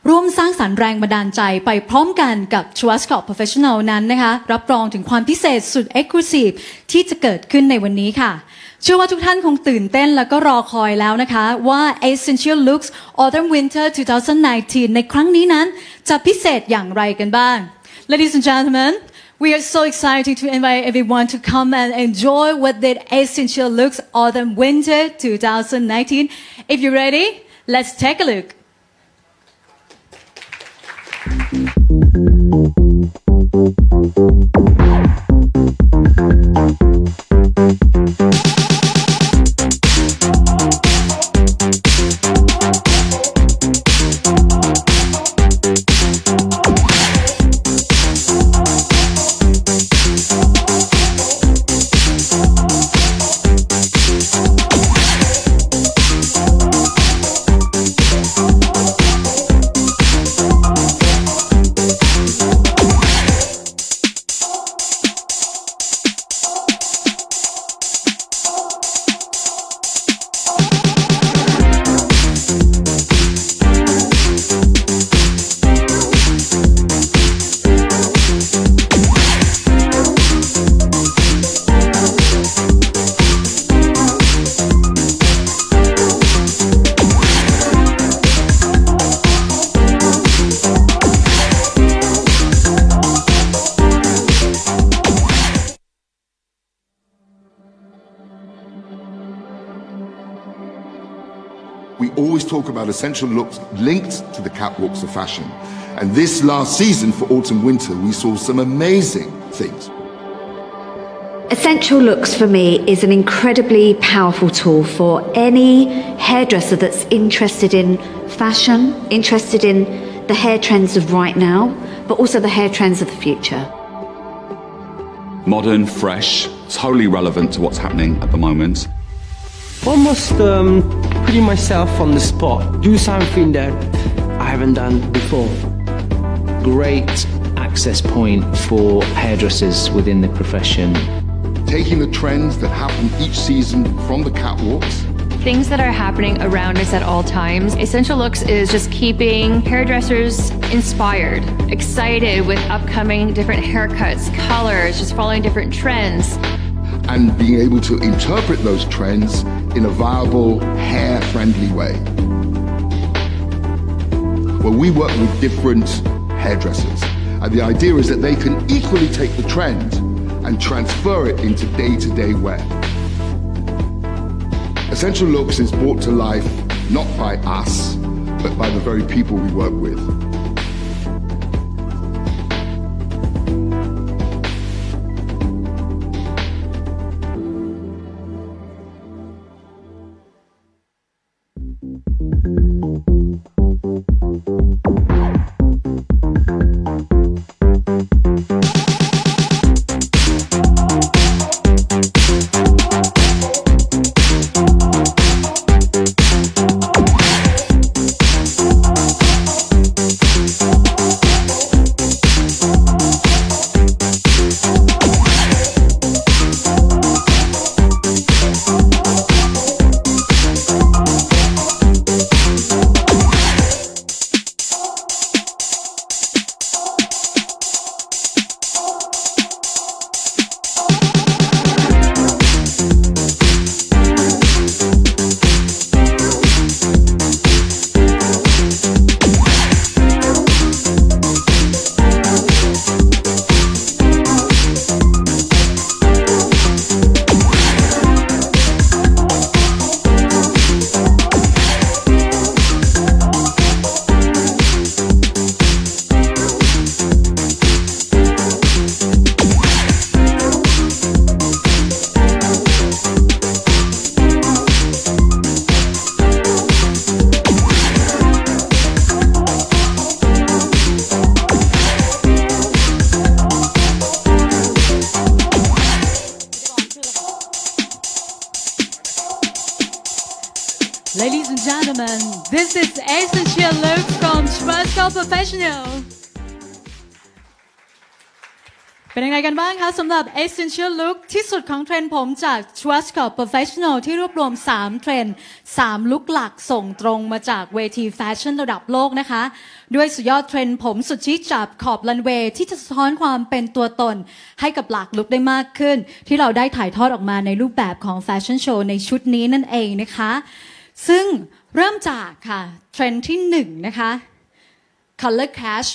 ร่วมสร้างสรรค์แรงบันดาลใจไปพร้อมกันกับ Schwarzkopf Professional นั้นนะคะรับรองถึงความพิเศษสุด Exclusive ที่จะเกิดขึ้นในวันนี้ค่ะเชื่อว่าทุกท่านคงตื่นเต้นแล้วก็รอคอยแล้วนะคะว่า Essential Looks Autumn Winter 2019 ในครั้งนี้นั้นจะพิเศษอย่างไรกันบ้าง Ladies and gentlemen, we are so excited to invite everyone to come and enjoy what the Essential Looks Autumn Winter 2019. If you're ready, let's take a look. We always talk about essential looks linked to the catwalks of fashion. And this last season for autumn winter, we saw some amazing things. Essential Looks for me is an incredibly powerful tool for any hairdresser that's interested in fashion, interested in the hair trends of right now, but also the hair trends of the future. Modern, fresh, totally relevant to what's happening at the moment. Almost putting myself on the spot, do something that I haven't done before. Great access point for hairdressers within the profession. Taking the trends that happen each season from the catwalks. Things that are happening around us at all times. Essential Looks is just keeping hairdressers inspired, excited with upcoming different haircuts, colors, just following different trends. And being able to interpret those trends in a viable, hair-friendly way. Well, we work with different hairdressers, and the idea is that they can equally take the trend and transfer it into day-to-day wear. Essential Looks is brought to life not by us, but by the very people we work with. Ladies and gentlemen, this is Essential Looks from Schwarzkopf Professional. เป็นยังไงกันบ้างคะสำหรับ Essential Look ที่สุดของเทรนด์ผมจาก Schwarzkopf Professional ที่รวบรวม 3 เทรนด์ 3 ลุคหลักส่งตรงมาจากเวทีแฟชั่นระดับโลกนะคะด้วยสุดยอดเทรนด์ผมสุดชิคจับขอบรันเวย์ที่จะสะท้อนความเป็นตัวตนให้กับหลากลุคได้มากขึ้นที่เราได้ถ่ายทอดออกมาในรูปแบบของแฟชั่นโชว์ในชุดนี้นั่นเองนะคะซึ่งเริ่มจากค่ะเทรนด์ที่1นะคะ Color Clash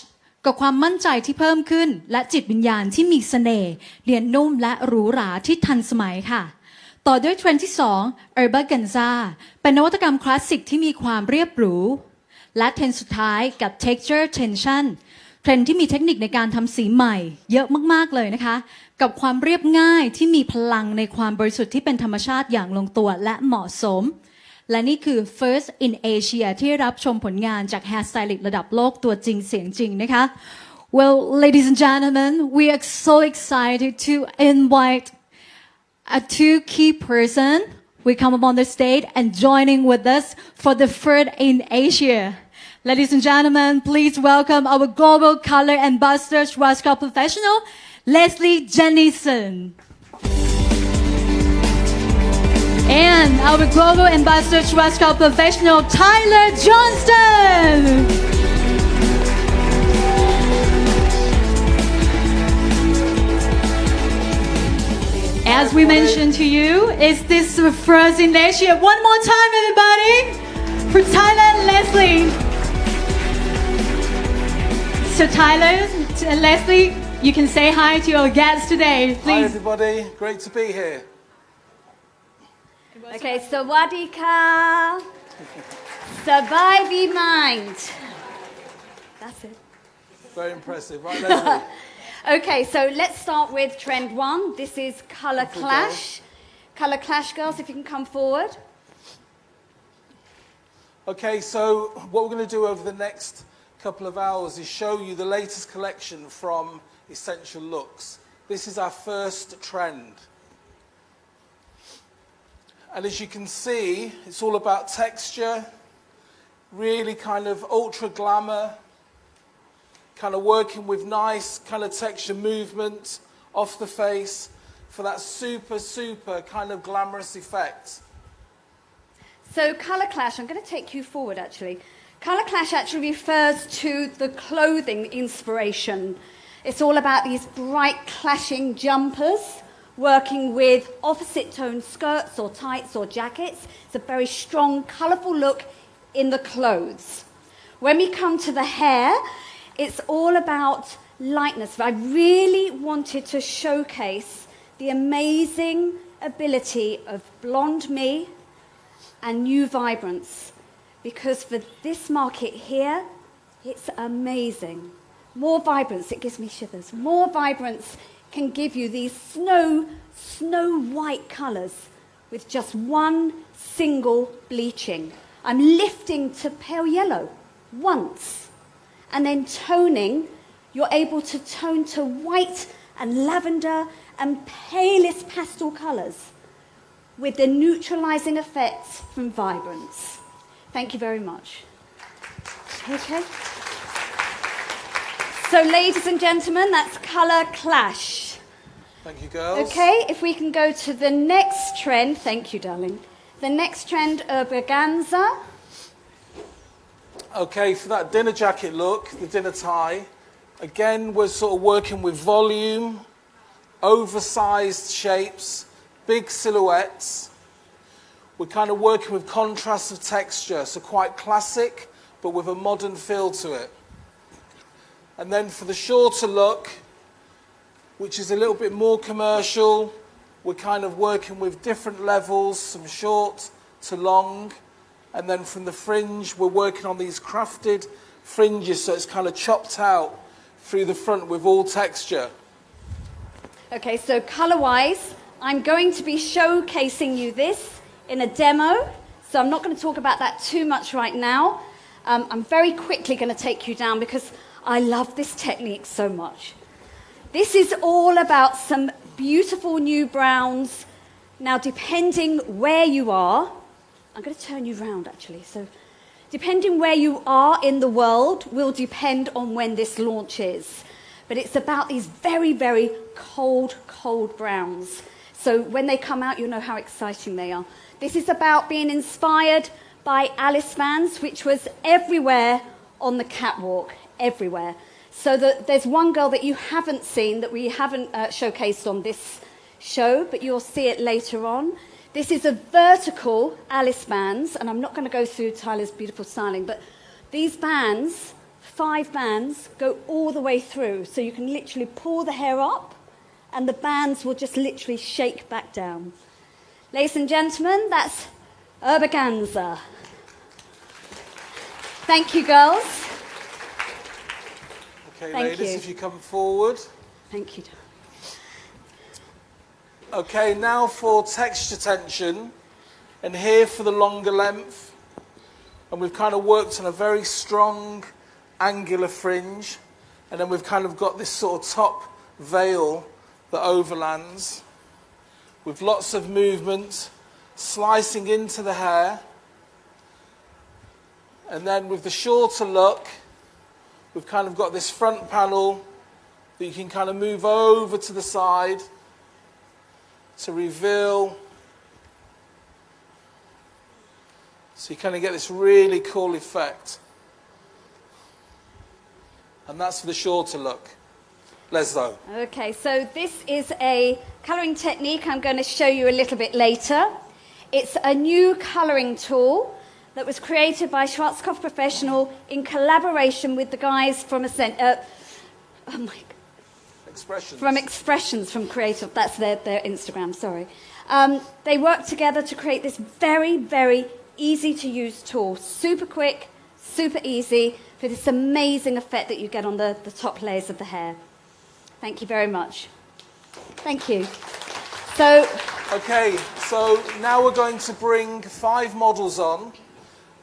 กับความมั่นใจที่เพิ่มขึ้นและจิตวิญญาณที่มีเสน่ห์เรียนนุ่มและหรูหราที่ทันสมัยค่ะต่อด้วยเทรนด์ที่2 Urbanza เป็นนวัตกรรมคลาสสิกที่มีความเรียบหรูและเทรนด์สุดท้ายกับ Texture Tension เทรนด์ที่มีเทคนิคในการทำสีใหม่เยอะมากๆเลยนะคะกับความเรียบง่ายที่มีพลังในความบริสุทธิ์ที่เป็นธรรมชาติอย่างลงตัวและเหมาะสมและนี่คือ First in Asia ที่รับชมผลงานจาก Hair Stylist ระดับโลกตัวจริงเสียงจริงนะคะ Well, ladies and gentlemen, we are so excited to invite a two key person. We come up on the stage and joining with us for the First in Asia. Ladies and gentlemen, please welcome our global color ambassador, Schwarzkopf Professional, Leslie Jennison.And our global ambassador, Schwarzkopf Professional, Tyler Johnston. As we mentioned to you, is this the first in Asia? One more time, everybody, for Tyler and Leslie. So Tyler and Leslie, you can say hi to our guests today, please. Hi everybody, great to be here.Okay, Sawadika. Surviving mind. That's it. Very impressive. Right, Leslie. Okay, so let's start with trend 1. This is Colour Clash. Colour Clash, girls, if you can come forward. Okay, so what we're going to do over the next couple of hours is show you the latest collection from Essential Looks. This is our first trend.And as you can see, it's all about texture, really kind of ultra glamour, kind of working with nice kind of texture movement off the face for that super, super kind of glamorous effect. So Colour Clash, I'm going to take you forward actually. Colour Clash actually refers to the clothing inspiration. It's all about these bright clashing jumpers.Working with opposite tone skirts or tights or jackets. It's a very strong, colourful look in the clothes. When we come to the hair, it's all about lightness. I really wanted to showcase the amazing ability of blonde me and new vibrance. Because for this market here, it's amazing. More vibrance, it gives me shivers. More vibrance.Can give you these snow white colours with just one single bleaching. I'm lifting to pale yellow once and then toning. You're able to tone to white and lavender and palest pastel colours with the neutralising effects from vibrance. Thank you very much. Okay.So, ladies and gentlemen, that's Colour Clash. Thank you, girls. Okay, if we can go to the next trend. Thank you, darling. The next trend, Urbanza. Okay, for that dinner jacket look, the dinner tie, again, we're sort of working with volume, oversized shapes, big silhouettes. We're kind of working with contrast of texture, so quite classic, but with a modern feel to it.And then for the shorter look, which is a little bit more commercial, we're kind of working with different levels, some short to long. And then from the fringe, we're working on these crafted fringes, so it's kind of chopped out through the front with all texture. Okay, so colour-wise, I'm going to be showcasing you this in a demo. So I'm not going to talk about that too much right now. I'm very quickly going to take you down because...I love this technique so much. This is all about some beautiful new browns. Now, depending where you are, I'm going to turn you round actually. So, depending where you are in the world will depend on when this launches. but it's about these very, very cold, cold browns. So when they come out, you'll know how exciting they are. This is about being inspired by Alice Vans, which was everywhere on the catwalk, everywhere. So there's one girl that you haven't seen, that we haven't showcased on this show, but you'll see it later on. This is a vertical Alice bands, and I'm not going to go through Tyler's beautiful styling, but these bands, 5 bands, go all the way through. So you can literally pull the hair up, and the bands will just literally shake back down. Ladies and gentlemen, that's Urbaganza. Thank you, girls. Okay, Thank ladies, you. if you come forward. Thank you. Okay, now for texture tension, and here for the longer length. And we've kind of worked on a very strong angular fringe, and then we've kind of got this sort of top veil that overlands with lots of movement, slicing into the hair. And then with the shorter look, we've kind of got this front panel that you can kind of move over to the side to reveal. So you kind of get this really cool effect. And that's for the shorter look. Leslie. Okay, so this is a colouring technique I'm going to show you a little bit later. It's a new colouring tool that was created by Schwarzkopf Professional in collaboration with the guys from Expressions from Creative. That's their Instagram, sorry. They worked together to create this very, very easy to use tool. Super quick, super easy, for this amazing effect that you get on the top layers of the hair. Thank you very much. Thank you. So, okay, so now we're going to bring 5 models on,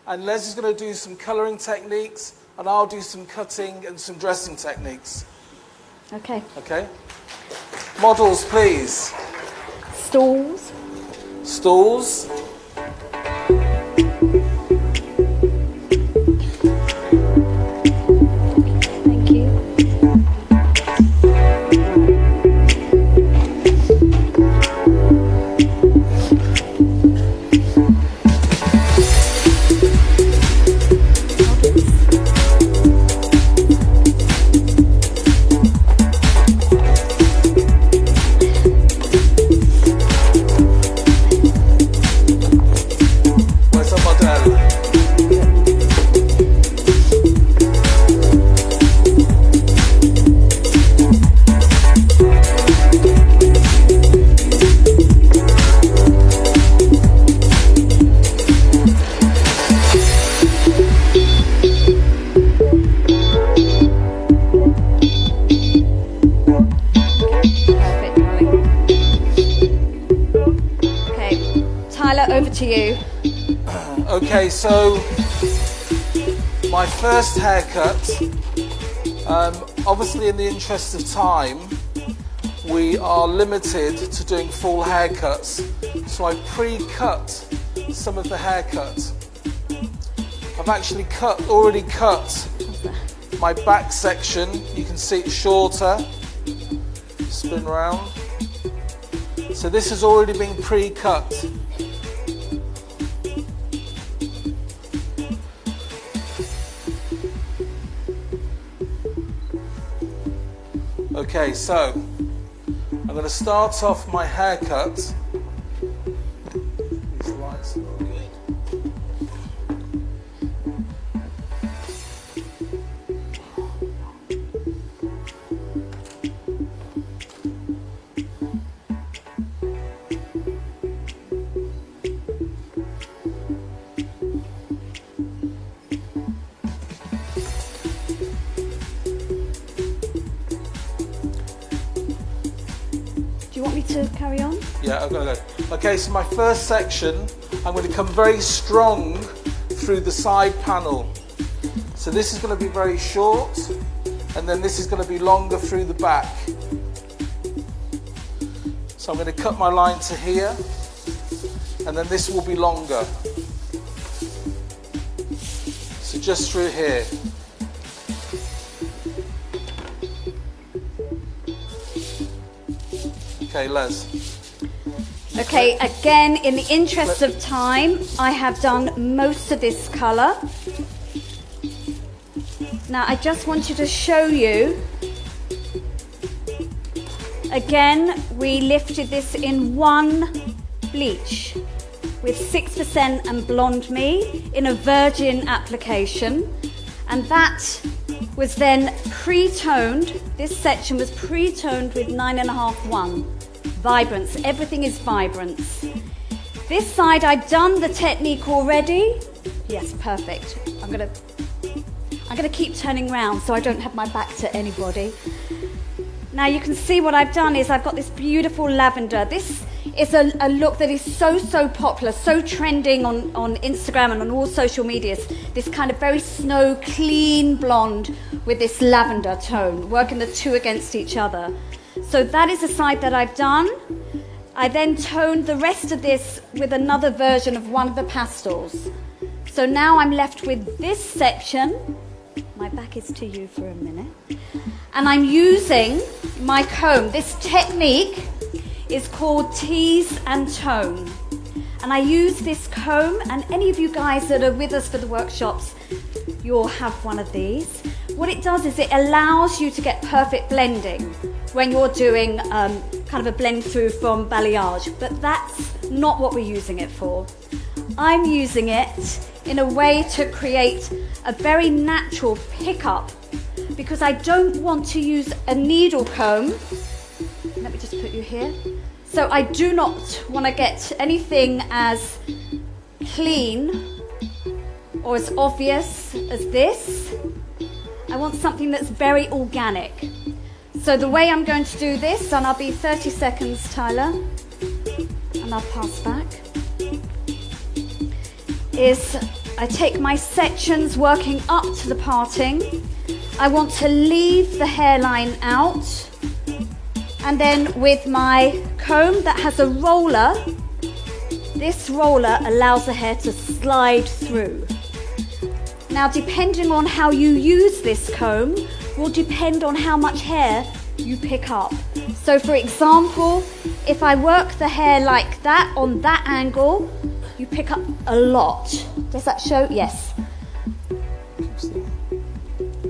and Leslie's going to do some colouring techniques, and I'll do some cutting and some dressing techniques. okay. Okay? Models, please. Stalls. Stools. Thank you. Where's the model? Perfect, darling. Okay, Tyler, over to you. Okay, so my first haircut, obviously in the interest of time, we are limited to doing full haircuts. So I pre-cut some of the haircut. I've actually already cut my back section. You can see it's shorter. Spin round. So this has already been pre-cut. Okay, so I'm going to start off my haircut. These lights are not good. Do you want me to carry on? Yeah, I'm going to go. Okay, so my first section, I'm going to come very strong through the side panel. So this is going to be very short, and then this is going to be longer through the back. So I'm going to cut my line to here, and then this will be longer. So just through here. Okay, Les. Okay, again, in the interest of time, I have done most of this colour. Now, I just wanted to show you, again, we lifted this in one bleach with 6% and Blonde Me in a virgin application. And that was then pre-toned. This section was pre-toned with 9.5-1. Vibrance, everything is vibrance. This side, I've done the technique already. Yes, perfect. I'm gonna keep turning around so I don't have my back to anybody. Now you can see what I've done is I've got this beautiful lavender. This is a look that is so popular, so trending on Instagram and on all social medias. This kind of very snow, clean blonde with this lavender tone, working the two against each other. So that is the side that I've done. I then toned the rest of this with another version of one of the pastels. So now I'm left with this section. My back is to you for a minute. And I'm using my comb. This technique is called tease and tone. And I use this comb, and any of you guys that are with us for the workshops, you'll have one of these. What it does is it allows you to get perfect blending when you're doing kind of a blend through from balayage, but that's not what we're using it for. I'm using it in a way to create a very natural pickup because I don't want to use a needle comb. Let me just put you here. So I do not want to get anything as clean or as obvious as this. I want something that's very organic. So the way I'm going to do this, and I'll be 30 seconds, Tyler, and I'll pass back, is I take my sections working up to the parting. I want to leave the hairline out, and then with my comb that has a roller, this roller allows the hair to slide through. Now, depending on how you use this comb will depend on how much hair you pick up. So for example, if I work the hair like that on that angle, you pick up a lot. Does that show? Yes.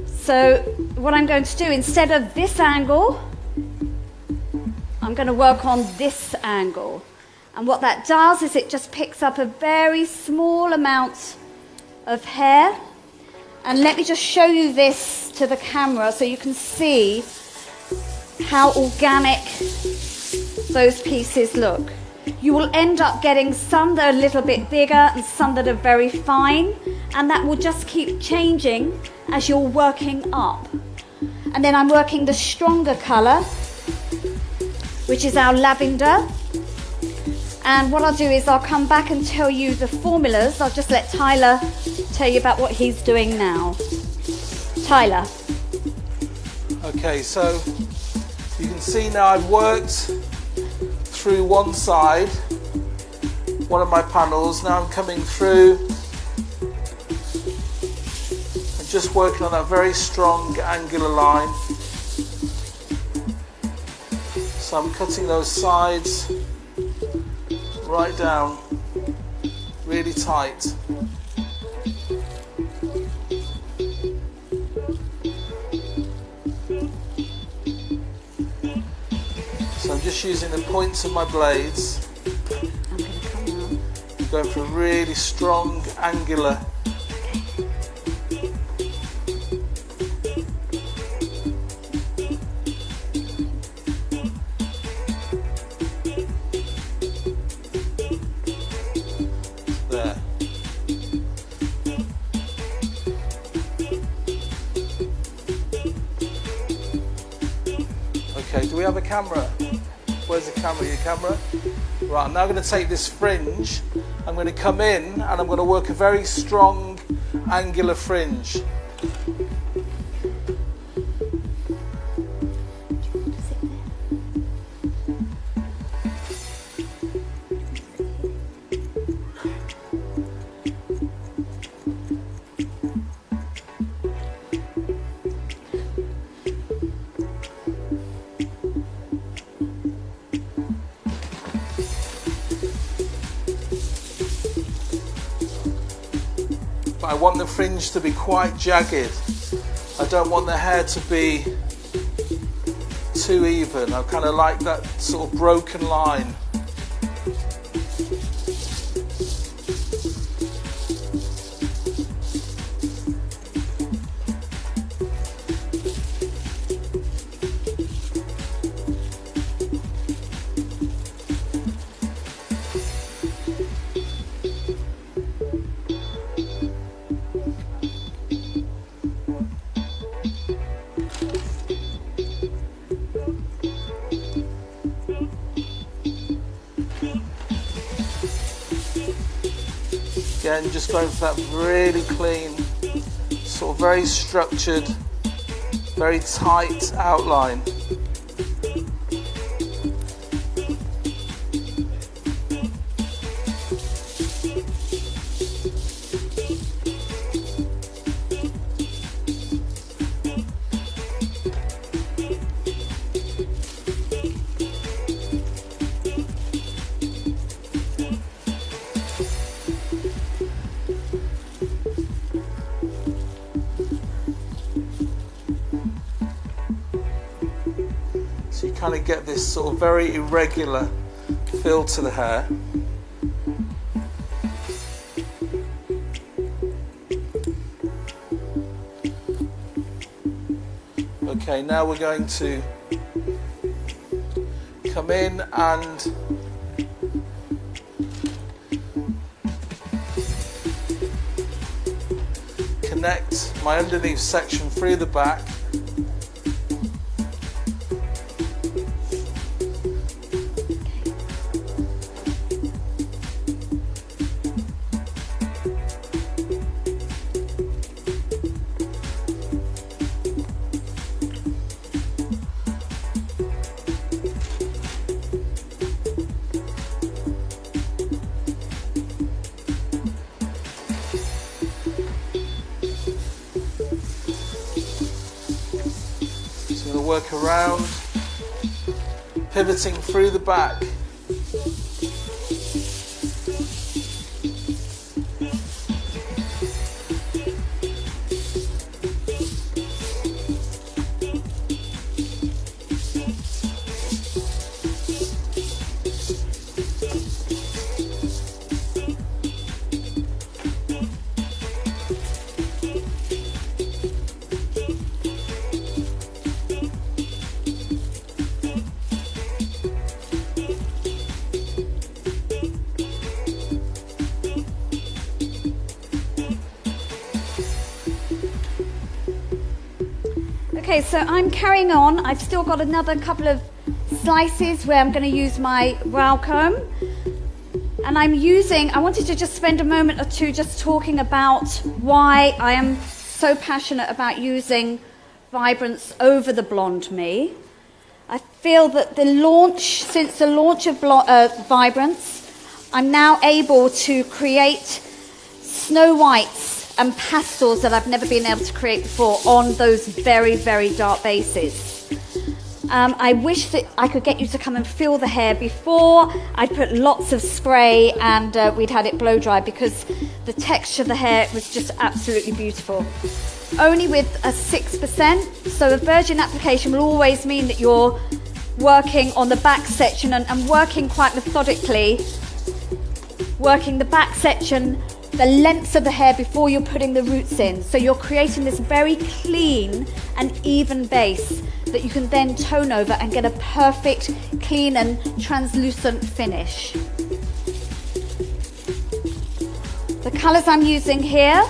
So what I'm going to do, instead of this angle, I'm going to work on this angle. And what that does is it just picks up a very small amount of hair. And let me just show you this to the camera so you can see how organic those pieces look. You will end up getting some that are a little bit bigger and some that are very fine, and that will just keep changing as you're working up. And then I'm working the stronger colour, which is our lavender. And what I'll do is I'll come back and tell you the formulas. I'll just let Tyler tell you about what he's doing now. Tyler. Okay, so you can see now I've worked through one side, one of my panels. Now I'm coming through and just working on that very strong angular line. So I'm cutting those sides right down, really tight. So I'm just using the points of my blades. I'm going to come now. Going for a really strong angular. There. Okay, do we have a camera? Where's the camera? Your camera? Right, I'm now going to take this fringe, I'm going to come in and I'm going to work a very strong angular fringe. want the fringe to be quite jagged. I don't want the hair to be too even. I kind of like that sort of broken line. Again, just going for that really clean, sort of very structured, very tight outline. So you kind of get this sort of very irregular feel to the hair. Okay, now we're going to come in and connect my underneath section through the back. Work around, pivoting through the back. Okay, so I'm carrying on. I've still got another couple of slices where I'm going to use my brow comb. And I wanted to just spend a moment or two just talking about why I am so passionate about using Vibrance over the Blonde Me. I feel that since the launch of Vibrance, I'm now able to create snow whites and pastels that I've never been able to create before on those very, very dark bases. I wish that I could get you to come and feel the hair before. I'd put lots of spray and we'd had it blow dry because the texture of the hair was just absolutely beautiful. Only with a 6%, so a virgin application will always mean that you're working on the back section and working quite methodically, working the back section, the lengths of the hair before you're putting the roots in. So you're creating this very clean and even base that you can then tone over and get a perfect, clean and translucent finish. The colours I'm using here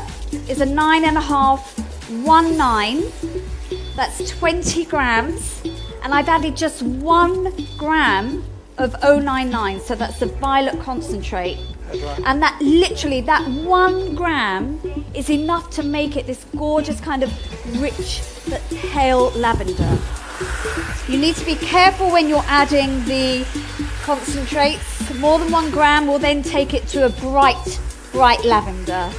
is a 9.519. That's 20 grams. And I've added just 1 gram of 099, so that's the violet concentrate. And that literally, that 1 gram is enough to make it this gorgeous kind of rich but pale lavender. You need to be careful when you're adding the concentrates. More than 1 gram will then take it to a bright, bright lavender.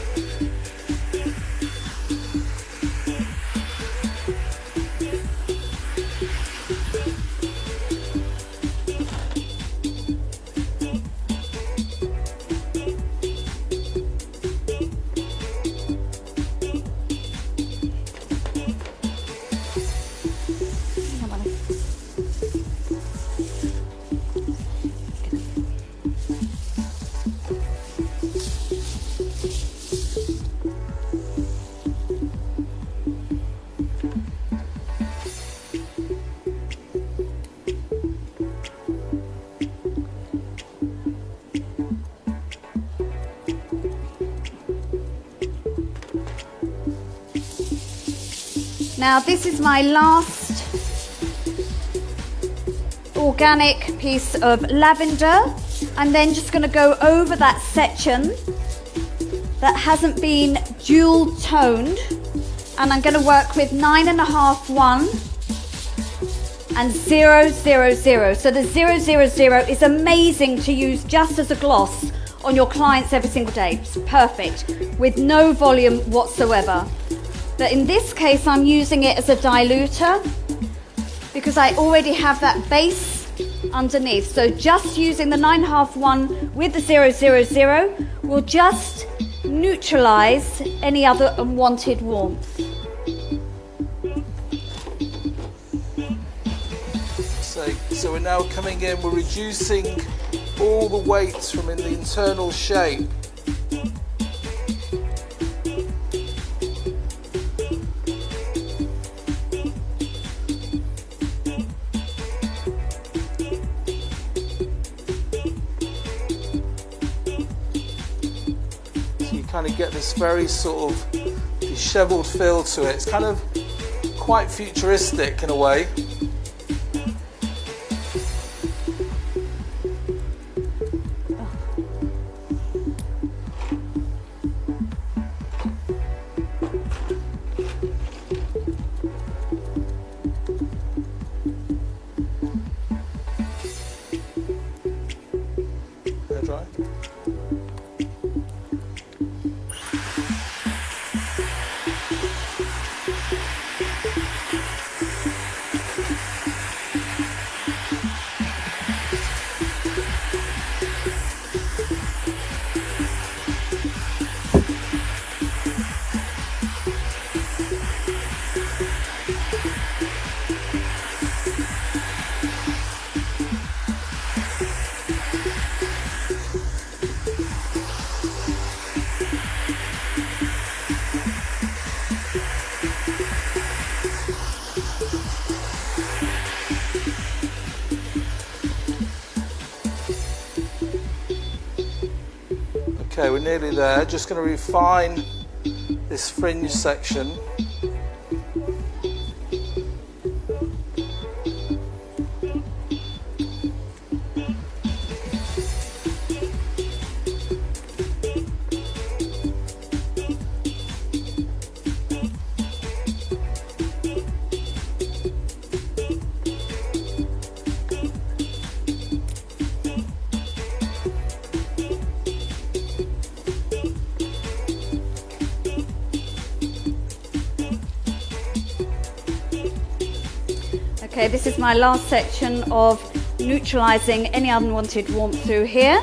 Now this is my last organic piece of lavender. I'm then just going to go over that section that hasn't been jewel toned, and I'm going to work with 9.5, 1 and 0, 0, 0. So the 0, 0, 0 is amazing to use just as a gloss on your clients every single day. It's perfect, with no volume whatsoever. But in this case, I'm using it as a diluter because I already have that base underneath. So just using the 9.5, 1 with the 0, 0, 0 will just neutralize any other unwanted warmth. So we're now coming in, we're reducing all the weights from in the internal shape. So you kind of get this very sort of disheveled feel to it. It's kind of quite futuristic in a way. Dry. Okay, we're nearly there. Just going to refine this fringe section. Okay, this is my last section of neutralizing any unwanted warmth through here.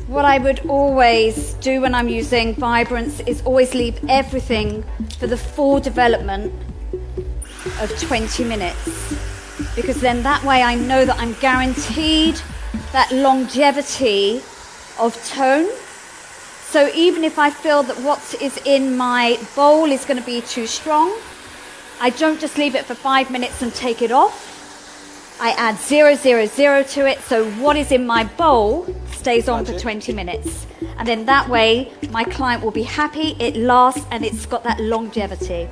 What I would always do when I'm using vibrance is always leave everything for the full development of 20 minutes, because then that way I know that I'm guaranteed that longevity of tone. So even if I feel that what is in my bowl is going to be too strong, I don't just leave it for 5 minutes and take it off. I add 0, 0, 0 to it, so what is in my bowl stays on for 20 minutes. And then that way, my client will be happy, it lasts, and it's got that longevity.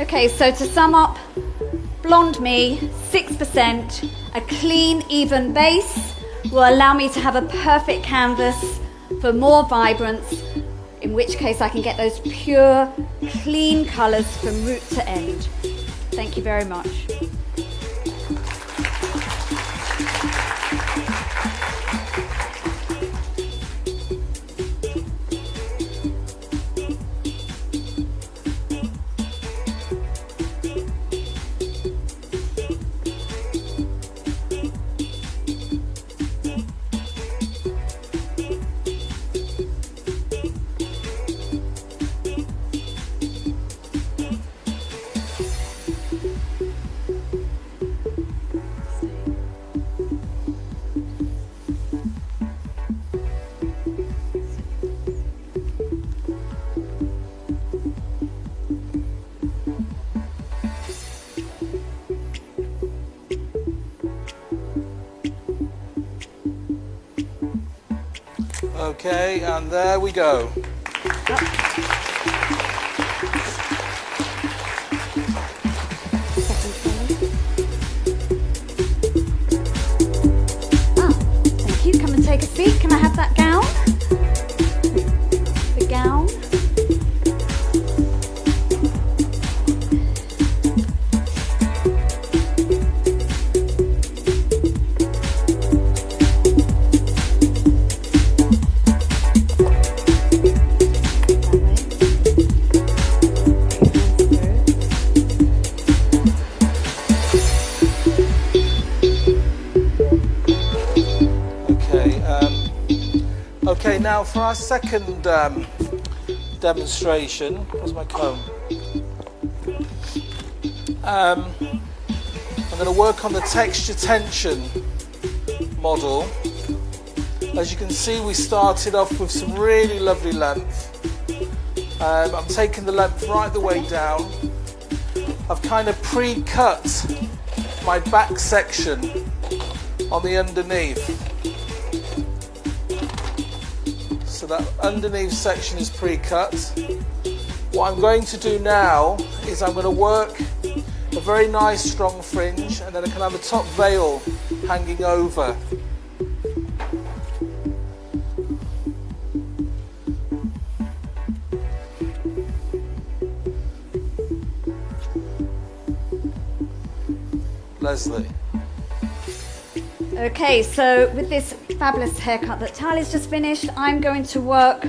Okay, so to sum up, Blonde Me, 6%, a clean, even base will allow me to have a perfect canvas for more vibrance, in which case I can get those pure, clean colours from root to end. Thank you very much. Okay, and there we go. Thank you. Come and take a seat. Can I have that gown? The gown. Okay, now for our second demonstration, where's my comb? I'm going to work on the texture tension model. As you can see, we started off with some really lovely length. I'm taking the length right the way down. I've kind of pre-cut my back section on the underneath. So that underneath section is pre-cut. What I'm going to do now is I'm going to work a very nice strong fringe, and then I can have a top veil hanging over. Leslie. Okay, so with this fabulous haircut that Tyler's just finished, I'm going to work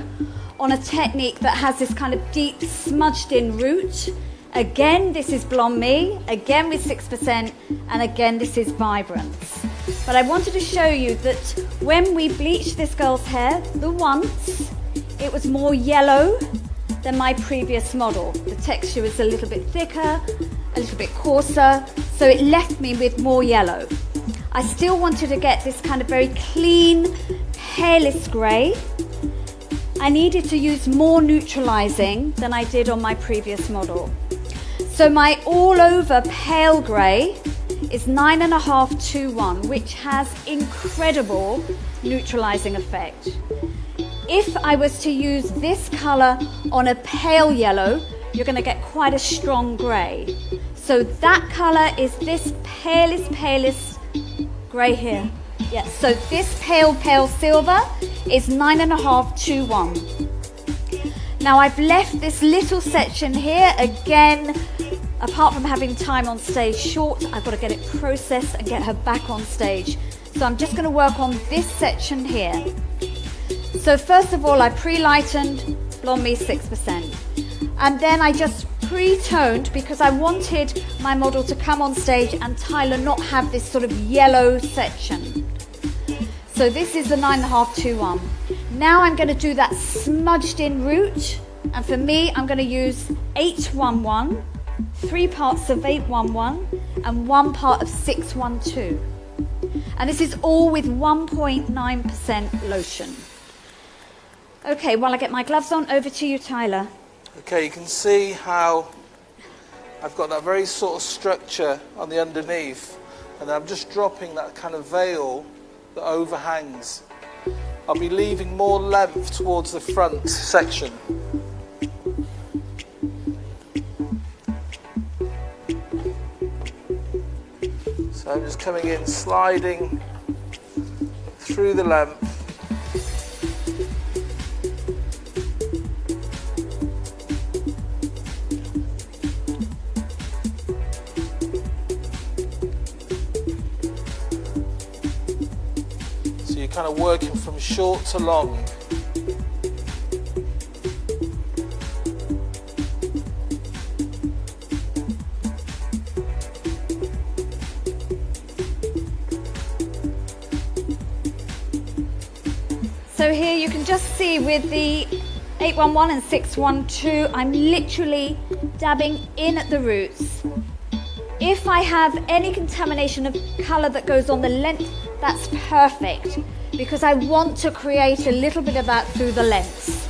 on a technique that has this kind of deep smudged in root. Again, this is Blonde Me, again with 6%, and again this is Vibrance. But I wanted to show you that when we bleached this girl's hair, the once, it was more yellow than my previous model. The texture was a little bit thicker, a little bit coarser, so it left me with more yellow. I still wanted to get this kind of very clean, hairless grey. I needed to use more neutralising than I did on my previous model. So my all over pale grey is 9.521, which has incredible neutralising effect. If I was to use this colour on a pale yellow, you're going to get quite a strong grey. So that colour is this palest grey here. Yes, so this pale silver is 9.521. Now I've left this little section here. Again, apart from having time on stage short, I've got to get it processed and get her back on stage. So I'm just going to work on this section here. So first of all, I pre-lightened Blonde Me 6%. And then I just pre-toned because I wanted my model to come on stage and Tyler not have this sort of yellow section. So this is the 9.521. Now I'm going to do that smudged in root, and for me I'm going to use 811, 3 parts of 811 and 1 part of 612. And this is all with 1.9% lotion. Okay, while I get my gloves on, over to you, Tyler. Okay, you can see how I've got that very sort of structure on the underneath, and then I'm just dropping that kind of veil that overhangs. I'll be leaving more length towards the front section. So I'm just coming in, sliding through the length. Kind of working from short to long. So here you can just see with the 811 and 612, I'm literally dabbing in at the roots. If I have any contamination of colour that goes on the length, that's perfect, because I want to create a little bit of that through the lengths.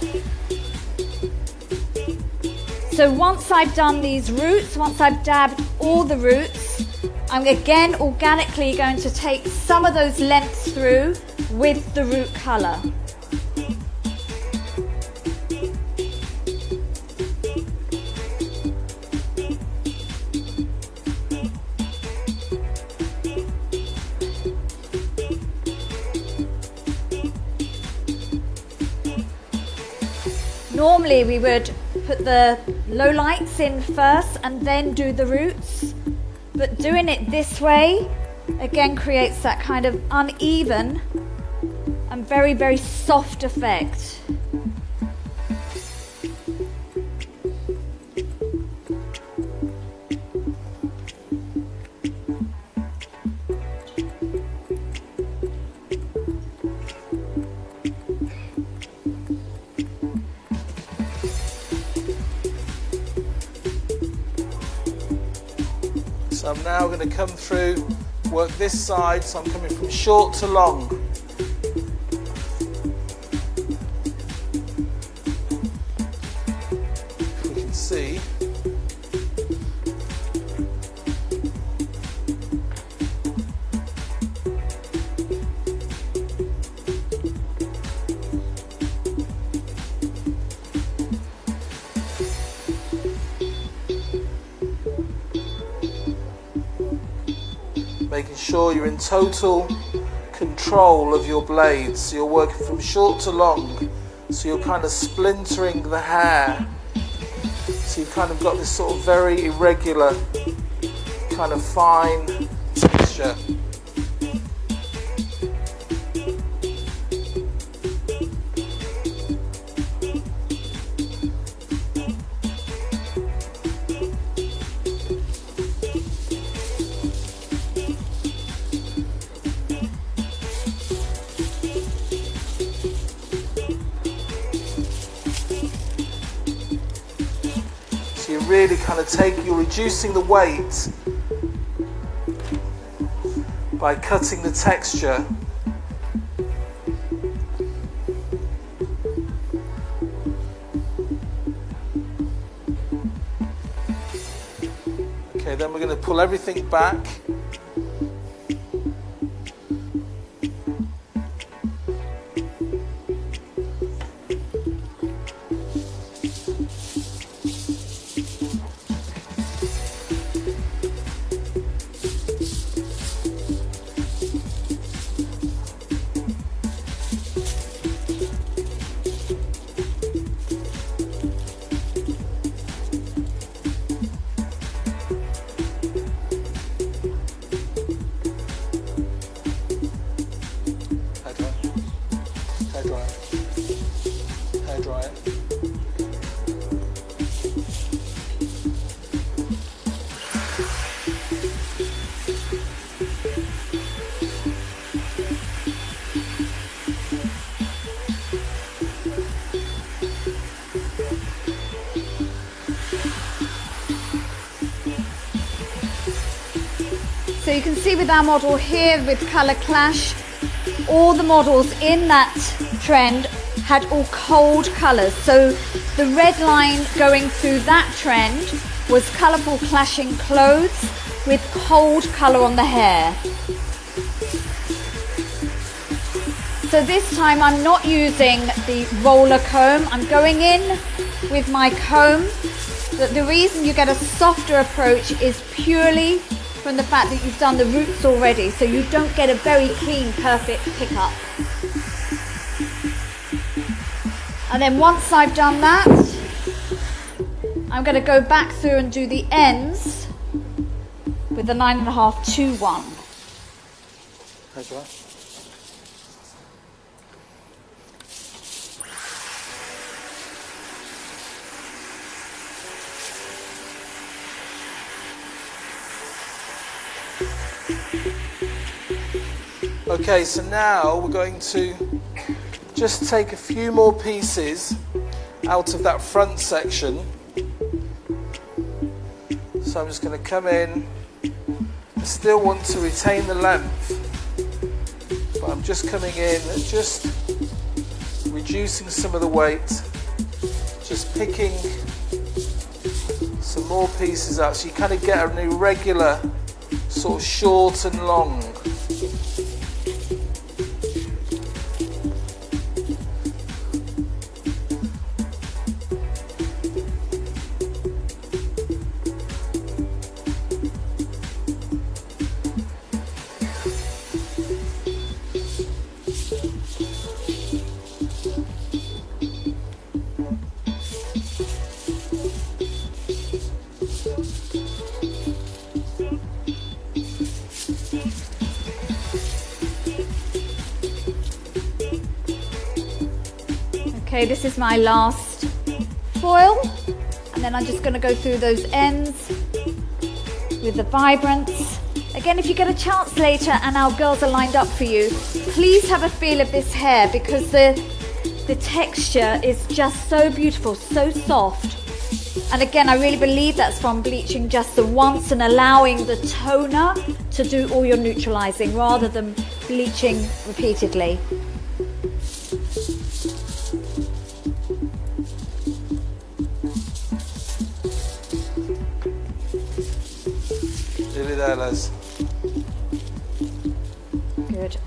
So once I've done these roots, once I've dabbed all the roots, I'm again organically going to take some of those lengths through with the root colour. Normally we would put the low lights in first and then do the roots, but doing it this way again creates that kind of uneven and very, very soft effect. So I'm now going to come through, work this side, so I'm coming from short to long. If we can see. Making sure you're in total control of your blades. So you're working from short to long. So you're kind of splintering the hair. So you've kind of got this sort of very irregular, kind of fine texture. So you're really kind of you're reducing the weight by cutting the texture. Okay, then we're going to pull everything back. Hairdryer. So you can see with our model here with colour clash, all the models in that trend had all cold colours. So the red line going through that trend was colourful clashing clothes with cold colour on the hair. So this time I'm not using the roller comb, I'm going in with my comb. The reason you get a softer approach is purely from the fact that you've done the roots already, so you don't get a very clean, perfect pickup. And then once I've done that, I'm going to go back through and do the ends with the 9.5 to 1. That's right. Okay, so now we're going to just take a few more pieces out of that front section. So I'm just going to come in. I still want to retain the length, but I'm just coming in and just reducing some of the weight, just picking some more pieces out so you kind of get an irregular sort of short and long. Okay, this is my last foil, and then I'm just going to go through those ends with the vibrance. Again, if you get a chance later and our girls are lined up for you, please have a feel of this hair, because the texture is just so beautiful, so soft. And again, I really believe that's from bleaching just the once and allowing the toner to do all your neutralizing rather than bleaching repeatedly. Nearly there, Les. Good.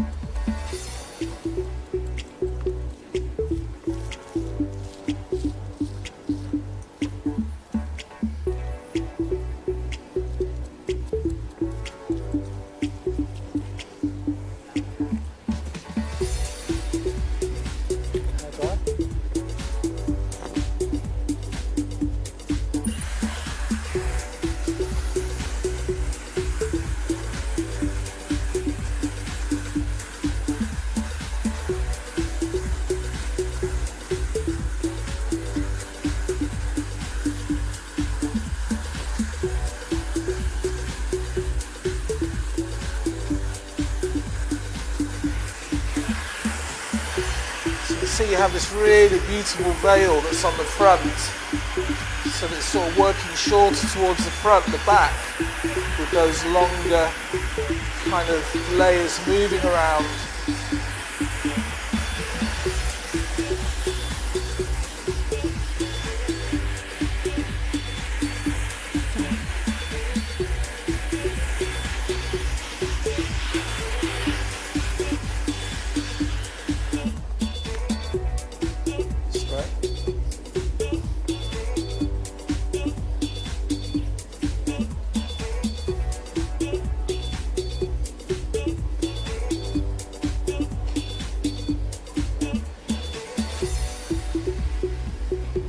See, you have this really beautiful veil that's on the front, so that it's sort of working shorter towards the front, the back, with those longer kind of layers moving around.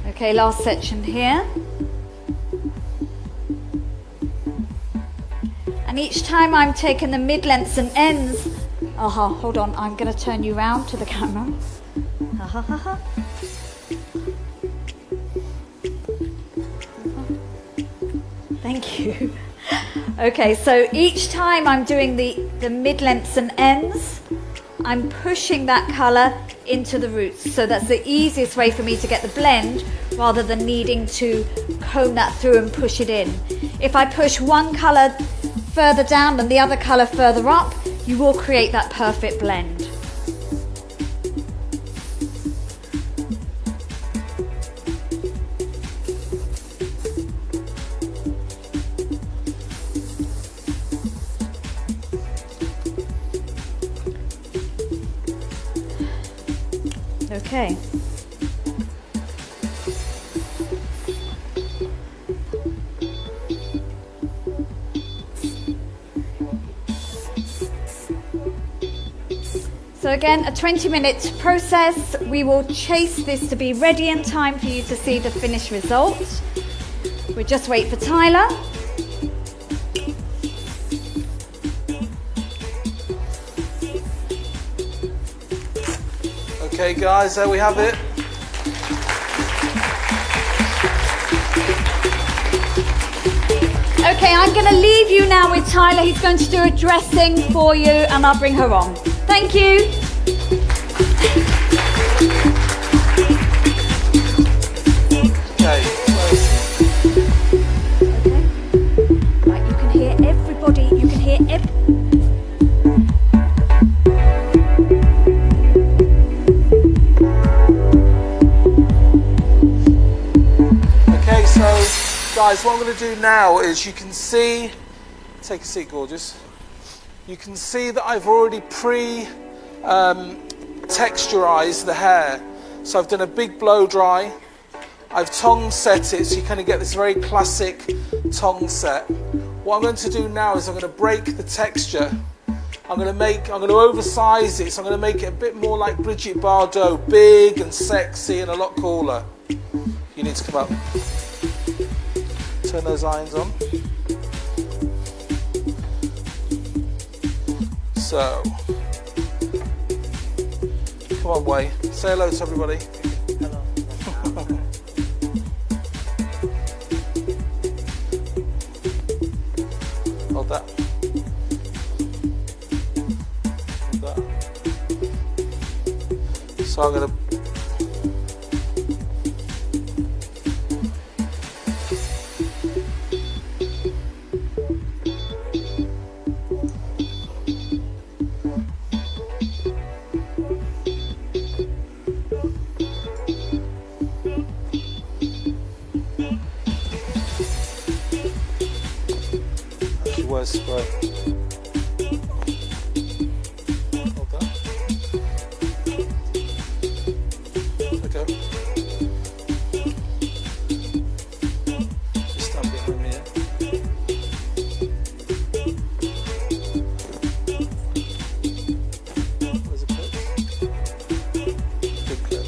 Okay, last section here. And each time I'm taking the mid-lengths and ends, hold on, I'm going to turn you round to the camera. Thank you. Okay, so each time I'm doing the mid-lengths and ends, I'm pushing that colour into the roots. So that's the easiest way for me to get the blend rather than needing to comb that through and push it in. If I push one colour further down and the other colour further up, you will create that perfect blend. Okay. So again, a 20-minute process. We will chase this to be ready in time for you to see the finished result. We'll just wait for Tyler. Okay guys, there we have it. Okay, I'm going to leave you now with Tyler. He's going to do a dressing for you and I'll bring her on. Thank you. Okay. Right, you can hear everybody. You can hear Okay, so guys, what I'm going to do now is you can see, take a seat, gorgeous. You can see that I've already texturized the hair. So I've done a big blow dry. I've tongue set it, so you kind of get this very classic tongue set. What I'm going to do now is I'm going to break the texture. I'm going to oversize it, so I'm going to make it a bit more like Brigitte Bardot, big and sexy and a lot cooler. You need to come up. Turn those irons on. So, come on, Way. Say hello to everybody. Hello. So I'm going to was right. Hold that. Okay. Just stand behind me here. Where's the clip? Big clip.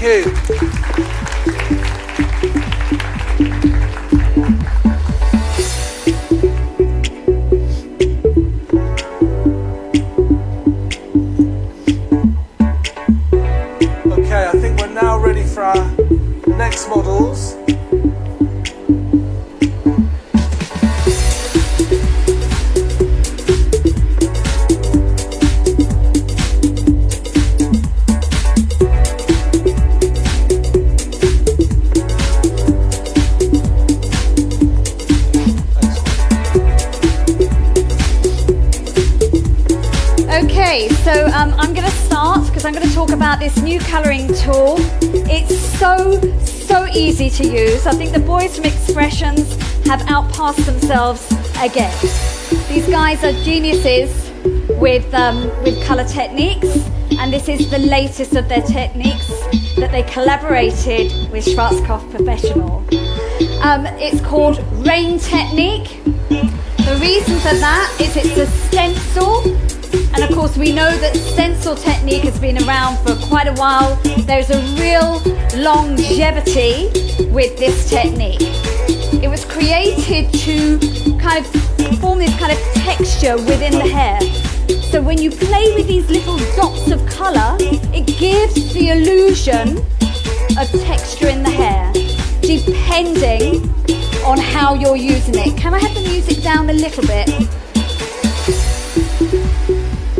you. Okay, I think we're now ready for our next models. Okay, so I'm going to start because I'm going to talk about this new colouring tool. It's so easy to use. I think the boys from Expressions have outpassed themselves again. These guys are geniuses with colour techniques, and this is the latest of their techniques that they collaborated with Schwarzkopf Professional. It's called Rain Technique. The reason for that is it's a stencil. And of course we know that stencil technique has been around for quite a while. There's a real longevity with this technique. It was created to kind of form this kind of texture within the hair. So when you play with these little dots of colour, it gives the illusion of texture in the hair, depending on how you're using it. Can I have the music down a little bit?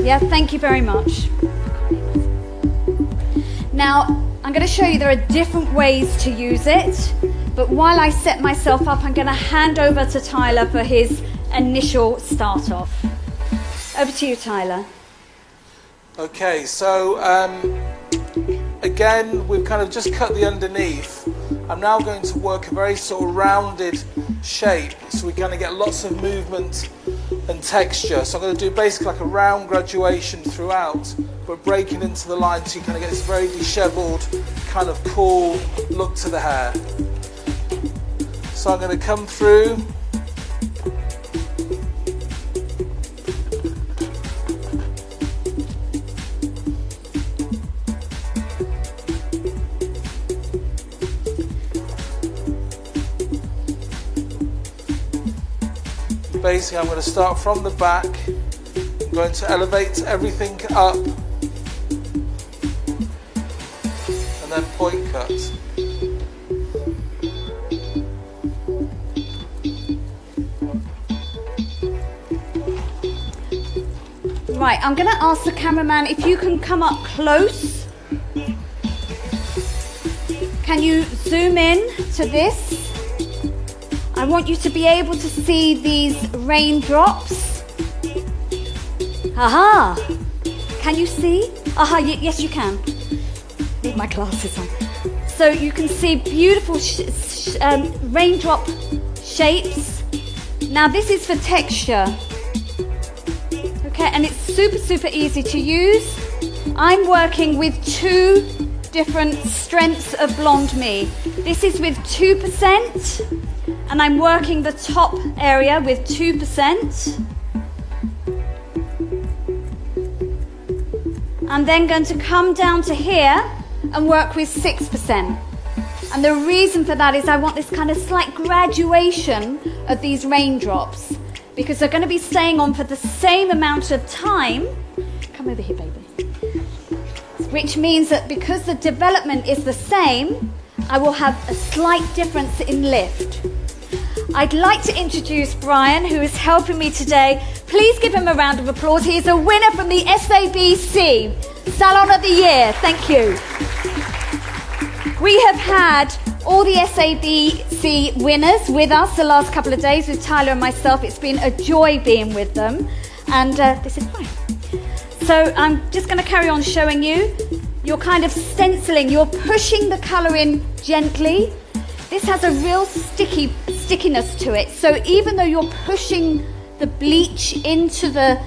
Yeah, thank you very much. Now, I'm going to show you there are different ways to use it, but while I set myself up, I'm going to hand over to Tyler for his initial start off. Over to you, Tyler. Okay, so again, we've kind of just cut the underneath. I'm now going to work a very sort of rounded shape, so we're going to get lots of movement and texture. So I'm going to do basically like a round graduation throughout, but breaking into the line so you kind of get this very dishevelled, kind of cool look to the hair. So I'm going to come through. Basically, I'm going to start from the back. I'm going to elevate everything up and then point cut. Right, I'm going to ask the cameraman if you can come up close. Can you zoom in to this? I want you to be able to see these raindrops. Aha! Can you see? Aha, yes you can. Need my glasses on. So you can see beautiful raindrop shapes. Now this is for texture. Okay, and it's super easy to use. I'm working with 2 different strengths of Blonde Me. This is with 2%. And I'm working the top area with 2%. I'm then going to come down to here and work with 6%. And the reason for that is I want this kind of slight graduation of these raindrops, because they're going to be staying on for the same amount of time. Come over here, baby. Which means that because the development is the same, I will have a slight difference in lift. I'd like to introduce Brian, who is helping me today. Please give him a round of applause. He is a winner from the SABC Salon of the Year. Thank you. We have had all the SABC winners with us the last couple of days with Tyler and myself. It's been a joy being with them. And this is Brian. So I'm just going to carry on showing you. You're kind of stenciling. You're pushing the colour in gently. This has a real stickiness to it. So even though you're pushing the bleach into the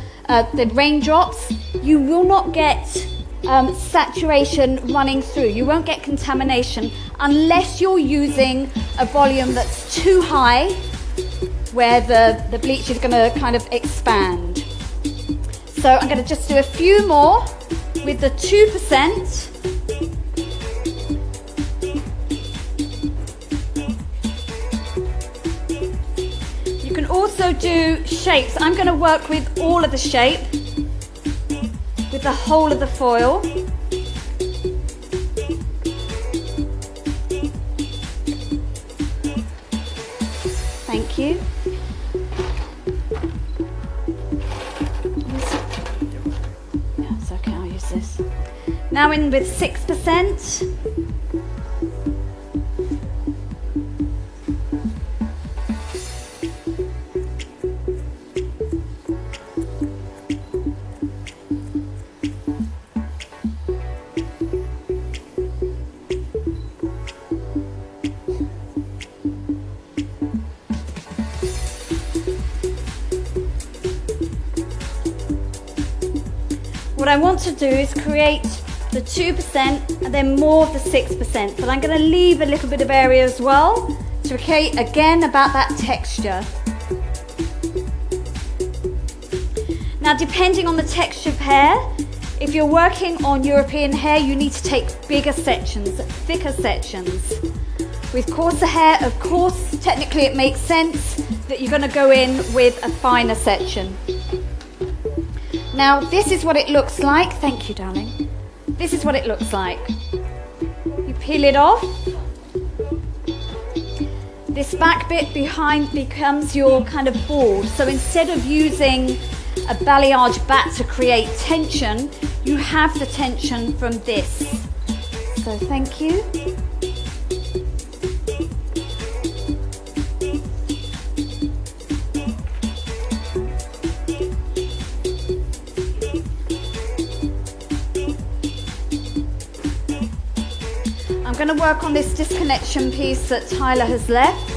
raindrops, you will not get saturation running through. You won't get contamination unless you're using a volume that's too high, where the bleach is going to kind of expand. So I'm going to just do a few more with the 2%. can also do shapes. I'm going to work with all of the shape, with the whole of the foil. Thank you. Yeah, it's okay, I'll use this. Now in with 6%. What I want to do is create the 2% and then more of the 6%, but I'm going to leave a little bit of area as well to create again about that texture. Now depending on the texture of hair, if you're working on European hair you need to take bigger sections, thicker sections. With coarser hair, of course, technically it makes sense that you're going to go in with a finer section. Now this is what it looks like. Thank you, darling. This is what it looks like. You peel it off. This back bit behind becomes your kind of board. So instead of using a balayage bat to create tension, you have the tension from this. So thank you. I'm going to work on this disconnection piece that Tyler has left.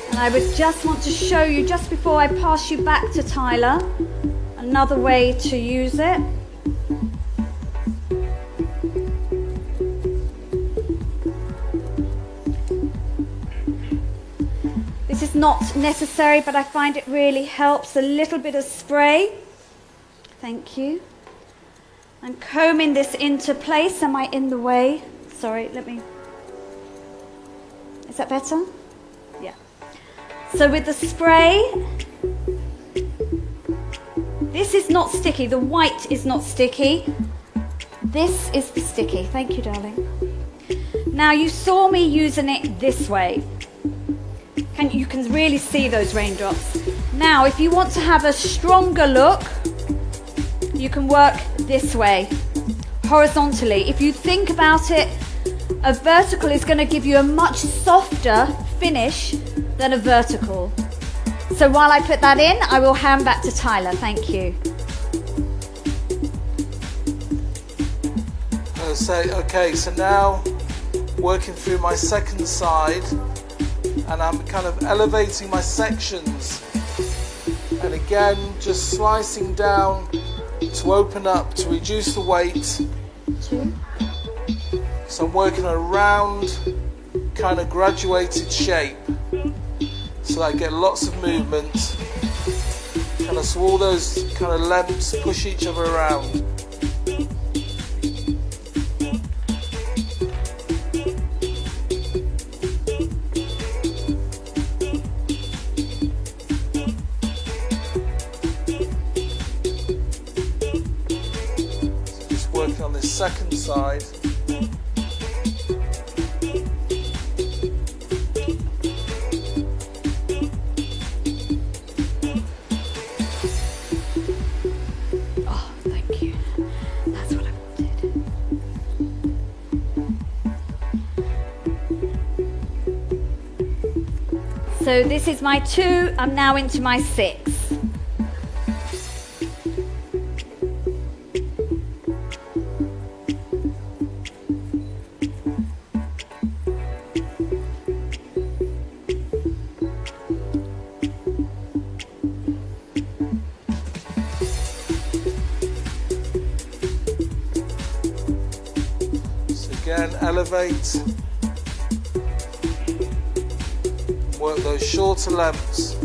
And I would just want to show you, just before I pass you back to Tyler, another way to use it. This is not necessary, but I find it really helps. A little bit of spray. Thank you. I'm combing this into place. Am I in the way? Sorry, let me... Is that better? Yeah. So with the spray, this is not sticky. The white is not sticky. This is the sticky. Thank you, darling. Now you saw me using it this way. You can really see those raindrops. Now, if you want to have a stronger look, you can work this way, horizontally. If you think about it, a vertical is going to give you a much softer finish than a vertical. So while I put that in, I will hand back to Tyler. Thank you. Okay, so now working through my second side, and I'm kind of elevating my sections, and again just slicing down to open up, to reduce the weight. So I'm working a round, kind of graduated shape, so I get lots of movement, kind of so all those kind of lengths push each other around. On this second side. Oh, thank you. That's what I wanted. So this is my 2. I'm now into my 6. Again, elevate, work those shorter lengths.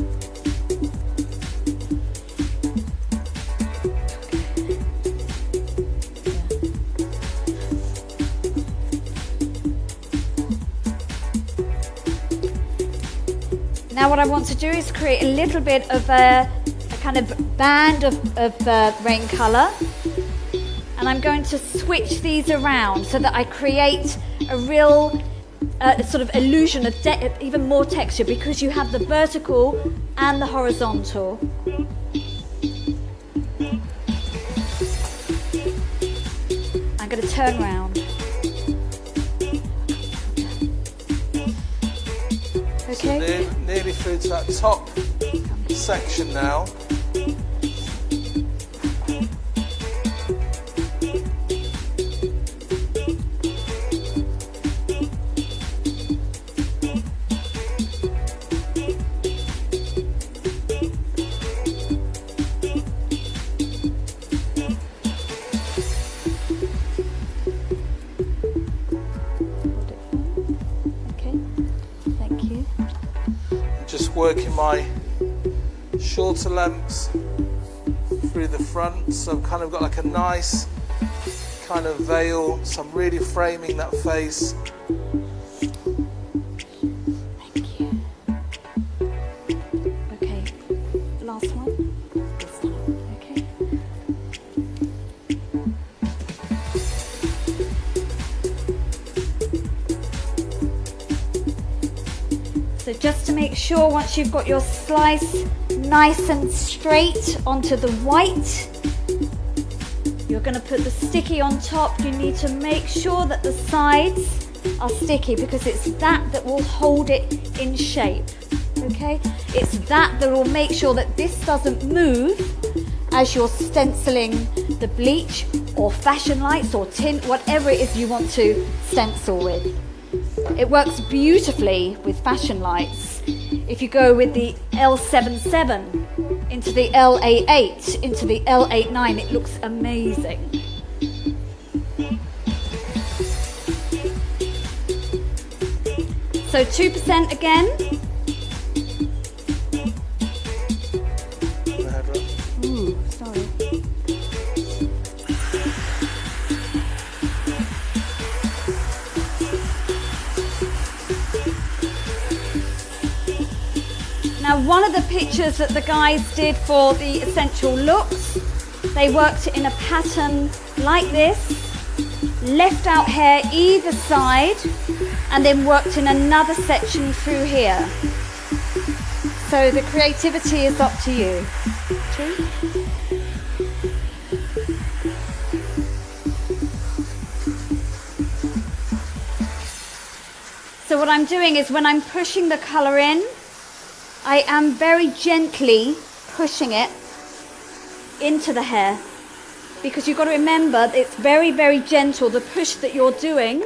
Now what I want to do is create a little bit of a kind of band of rain colour, and I'm going to switch these around so that I create a real sort of illusion of even more texture, because you have the vertical and the horizontal. I'm going to turn around. Okay. So nearly through to that top section now. Working my shorter lengths through the front, so I've kind of got like a nice kind of veil, so I'm really framing that face. Thank you. Okay, last one. This time, okay. So just to make sure, once you've got your slice nice and straight onto the white, you're going to put the sticky on top. You need to make sure that the sides are sticky, because it's that will hold it in shape, okay? It's that will make sure that this doesn't move as you're stenciling the bleach or fashion lights or tint, whatever it is you want to stencil with. It works beautifully with fashion lights. If you go with the L77 into the L88 into the L89, it looks amazing. So 2% again. Ooh, sorry. Now, one of the pictures that the guys did for the essential looks, they worked in a pattern like this, left out hair either side, and then worked in another section through here. So the creativity is up to you. True? So what I'm doing is, when I'm pushing the colour in, I am very gently pushing it into the hair, because you've got to remember it's very, very gentle, the push that you're doing.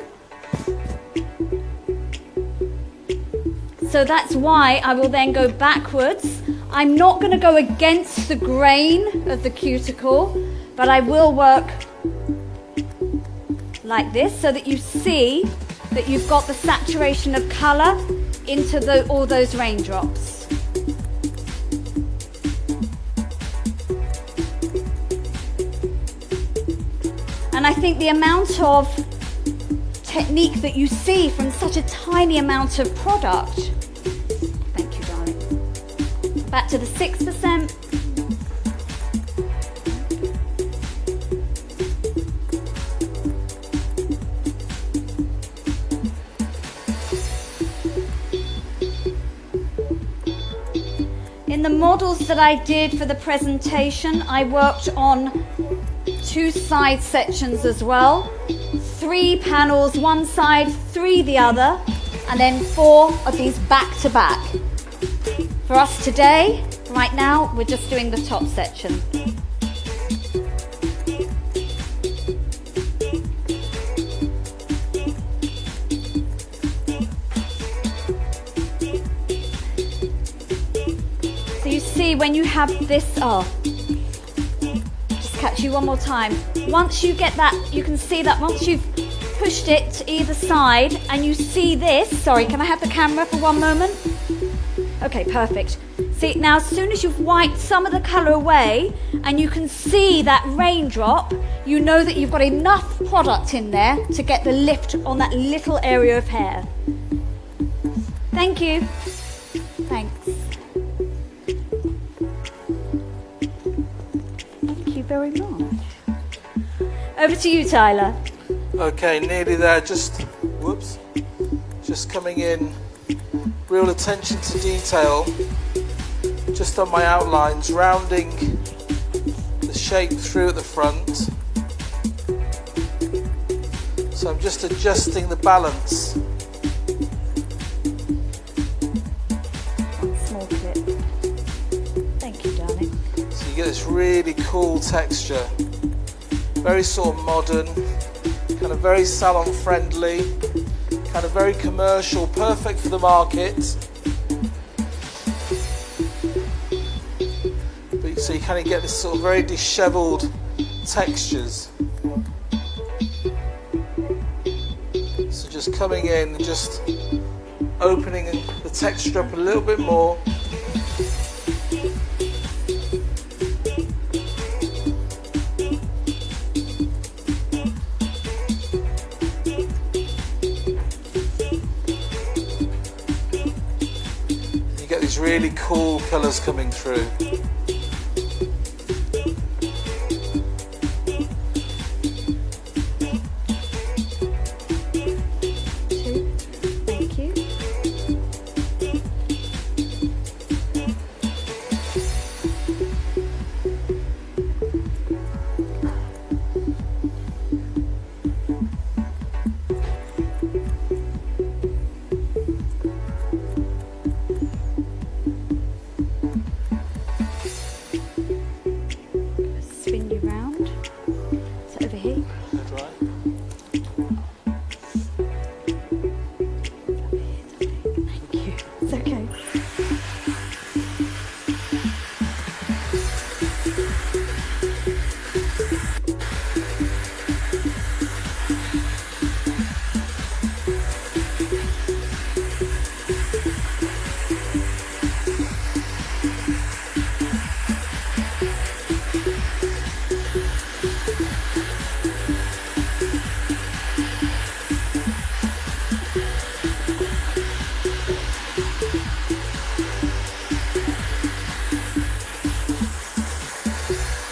So that's why I will then go backwards. I'm not going to go against the grain of the cuticle, but I will work like this so that you see that you've got the saturation of colour into all those raindrops. And I think the amount of technique that you see from such a tiny amount of product. Thank you, darling. Back to the 6%. In the models that I did for the presentation, I worked on 2 side sections as well. 3 panels one side, 3 the other, and then 4 of these back to back. For us today, right now, we're just doing the top section. So you see when you have this, catch you one more time. Once you get that, you can see that once you've pushed it to either side and you see this, sorry, can I have the camera for one moment? Okay, perfect. See, now as soon as you've wiped some of the colour away and you can see that raindrop, you know that you've got enough product in there to get the lift on that little area of hair. Thank you. Thanks. Thank you very much. Over to you, Tyler. Okay, nearly there. Just coming in. Real attention to detail. Just on my outlines, rounding the shape through at the front. So I'm just adjusting the balance. One small clip. Thank you, darling. So you get this really cool texture. Very sort of modern, kind of very salon friendly, kind of very commercial, perfect for the market. So you kind of get this sort of very dishevelled textures. So just coming in and just opening the texture up a little bit more. You get these really cool colours coming through. Spin you round. So over here. That's right. Thank you. It's okay.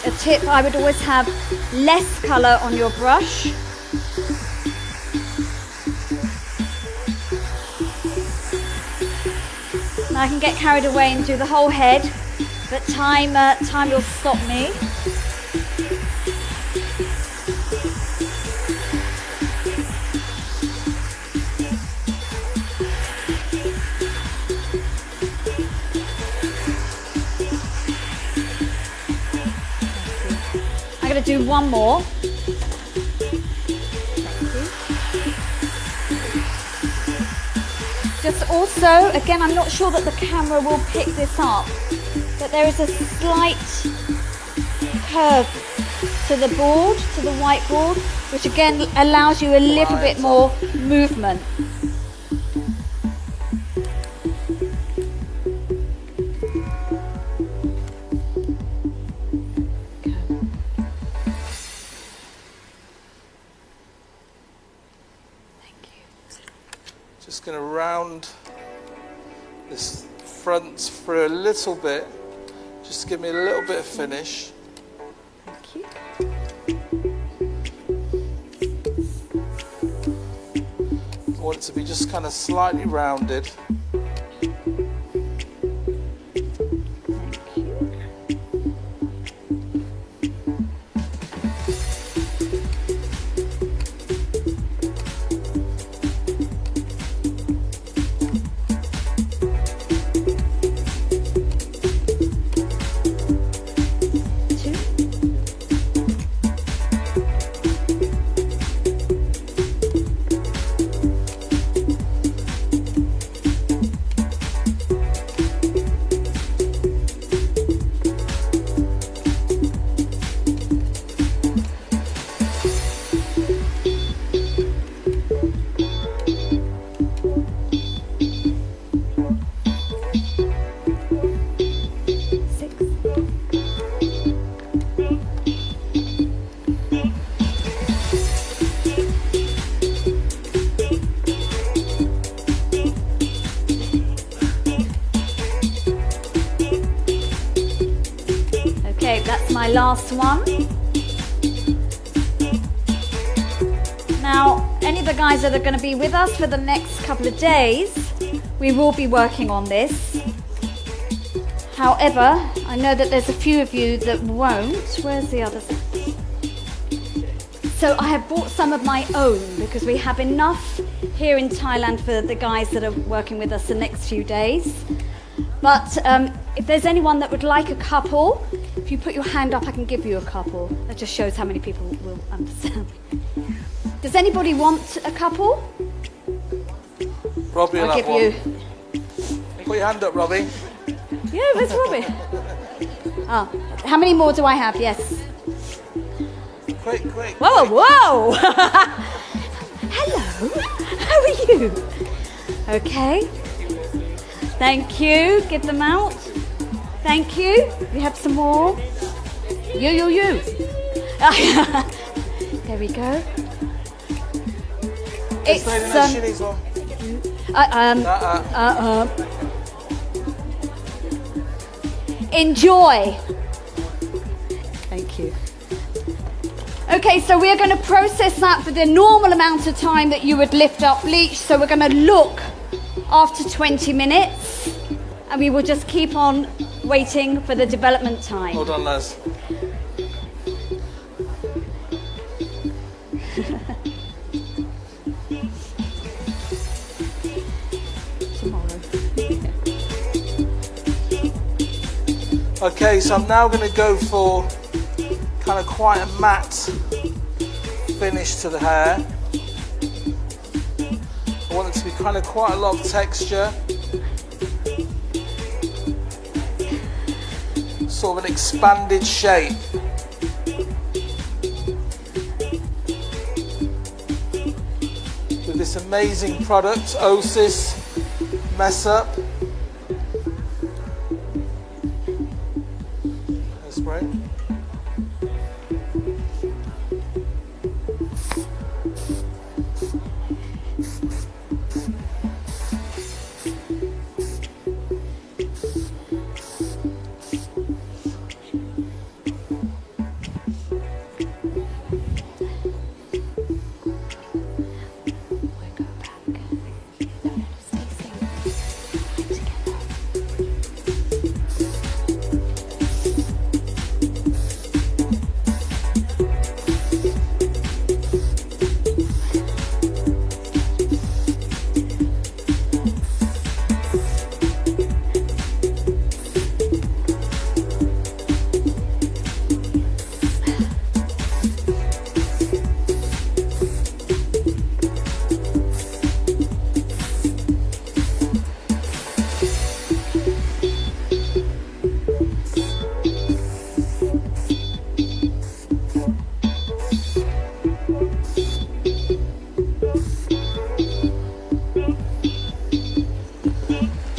A tip, I would always have less colour on your brush. Now I can get carried away and do the whole head, but time will stop me. I'm going to do one more. Just also, again, I'm not sure that the camera will pick this up, but there is a slight curve to the board, to the whiteboard, which again allows you a little bit more movement. Just going to round this front through a little bit, just to give me a little bit of finish. Thank you. I want it to be just kind of slightly rounded. my last one. Now, any of the guys that are going to be with us for the next couple of days, we will be working on this. However, I know that there's a few of you that won't. Where's the others? So I have bought some of my own because we have enough here in Thailand for the guys that are working with us the next few days. But if there's anyone that would like a couple, if you put your hand up, I can give you a couple. That just shows how many people will understand. Does anybody want a couple? Robbie will I'll give have you. one. Put your hand up, Robbie. Yeah, where's Robbie? Oh, how many more do I have? Yes. Quick, quick. Whoa, whoa! Hello, how are you? Okay. Thank you. Give them out. Thank you. We have some more. You. There we go. It's enjoy. Thank you. Okay, so we're going to process that for the normal amount of time that you would lift up bleach. So we're going to look after 20 minutes, and we will just keep on waiting for the development time. Hold on, Les. Okay, so I'm now going to go for kind of quite a matte finish to the hair. I want it to be kind of quite a lot of texture. Sort of an expanded shape. With this amazing product, Osis Mess Up. Spray.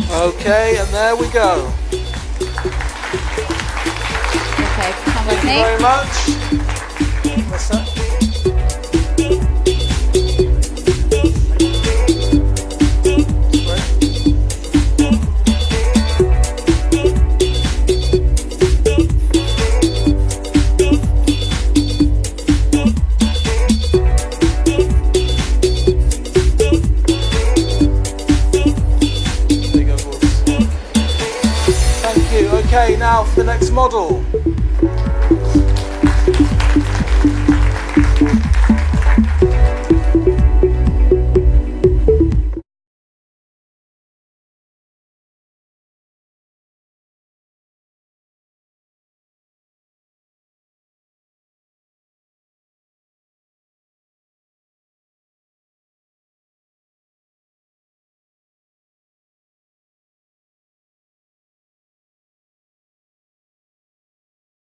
Okay, and there we go. Okay, come with Thank you me. very much. What's that? Okay, now for the next model.